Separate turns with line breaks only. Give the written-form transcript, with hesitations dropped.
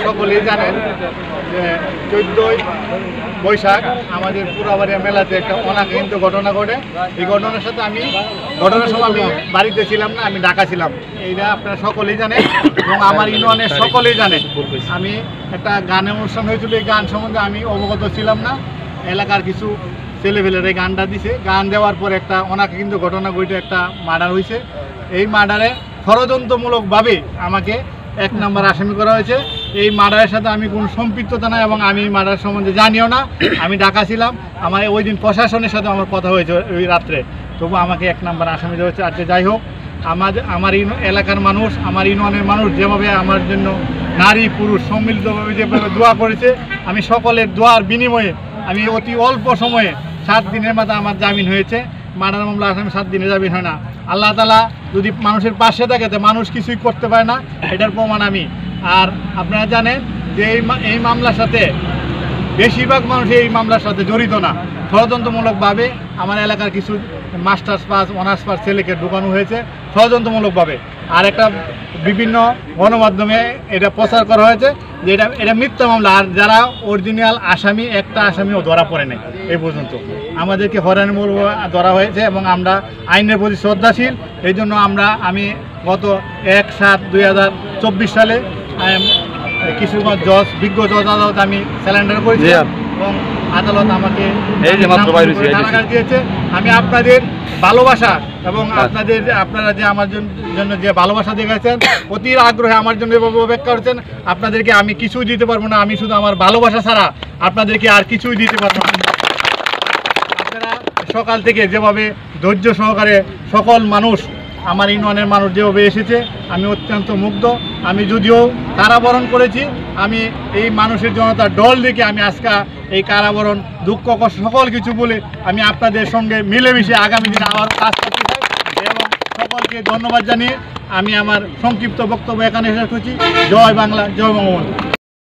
সকলেই জানেন যে 14ই বৈশাখ আমাদের পুরাবাড়িয়া মেলাতে একটা অনাকাঙ্ক্ষিত ঘটনা ঘটে। এই ঘটনার সাথে ঘটনার সময় আমি বাড়িতে ছিলাম না, আমি ঢাকা ছিলাম। এইটা আপনারা সকলেই জানেন এবং আমার ইউনিয়নের সকলেই জানেন। আমি একটা গানের অনুষ্ঠান হয়েছিল, এই গান সম্বন্ধে আমি অবগত ছিলাম না। এলাকার কিছু ছেলেপেলের এই গানটা দিছে, গান দেওয়ার পর একটা অনাকাঙ্ক্ষিত ঘটনা ঘটে, একটা মার্ডার হয়েছে। এই মার্ডারে ষড়যন্ত্রমূলকভাবে আমাকে 1 নম্বর আসামি করা হয়েছে। এই মার্ডারের সাথে আমি কোনো সম্পৃক্ততা নাই এবং আমি মার্ডার সম্বন্ধে জানিও না। আমি ঢাকা ছিলাম, আমার ওই দিন প্রশাসনের সাথে আমার কথা হয়েছে ওই রাত্রে, তবু আমাকে 1 নম্বর আসামি দেওয়া হয়েছে। আচ্ছা, যাই হোক, আমার এলাকার মানুষ, আমার ইউনিয়নের মানুষ যেভাবে আমার জন্য নারী পুরুষ সম্মিলিতভাবে যেভাবে দোয়া করেছে, আমি সকলের দোয়ার বিনিময়ে আমি অতি অল্প সময়ে 7 দিনের মাথায় আমার জামিন হয়েছে। মার্ডার মামলা আসামি 7 দিনে জামিন হয় না। আল্লাহ তাআলা যদি মানুষের পাশে থাকে তো মানুষ কিছুই করতে পারে না, এটার প্রমাণ আমি। আর আপনারা জানেন যে এই মামলার সাথে বেশিরভাগ মানুষ এই মামলার সাথে জড়িত না। ষড়যন্ত্রমূলকভাবে আমার এলাকার কিছু মাস্টার্স পাস অনার্স পাস ছেলেকে ঢুকানো হয়েছে ষড়যন্ত্রমূলকভাবে। আর একটা বিভিন্ন গণমাধ্যমে এটা প্রচার করা হয়েছে যে এটা মিথ্যা মামলা। আর যারা অরিজিনাল আসামি, একটা আসামিও ধরা পড়ে নাই এই পর্যন্ত। আমাদেরকে হয়রানিমূলক ধরা হয়েছে এবং আমরা আইনের প্রতি শ্রদ্ধাশীল। এই জন্য আমি গত 1/7/2024 সালে কিশোরগঞ্জ বিজ্ঞ জজ আদালত আমি স্যালেন্ডার করেছি এবং আদালত আমাকে কারাগার দিয়েছে। আমি আপনাদের ভালোবাসা এবং আপনারা যে আমার জন্য যে ভালোবাসা দেখাচ্ছেন, অতি আগ্রহে আমার জন্য এভাবে অপেক্ষা করছেন, আপনাদেরকে আমি কিছুই দিতে পারবো না। আমি শুধু আমার ভালোবাসা ছাড়া আপনাদেরকে আর কিছুই দিতে পারবো না। আপনারা সকাল থেকে যেভাবে ধৈর্য সহকারে সকল মানুষ, আমার ইউনিয়নের মানুষ যেভাবে এসেছে, আমি অত্যন্ত মুগ্ধ। আমি যদিও কারাবরণ করেছি, আমি এই মানুষের জনতার দল দেখে আমি আজকে এই কারাবরণ দুঃখ কষ্ট সকল কিছু বলে আমি আপনাদের সঙ্গে মিলেমিশে আগামী দিনে আবার কাজ করতে চাই এবং সকলকে ধন্যবাদ জানিয়ে আমি আমার সংক্ষিপ্ত বক্তব্য এখানে শেষ করছি। জয় বাংলা, জয় বঙ্গবন্ধু।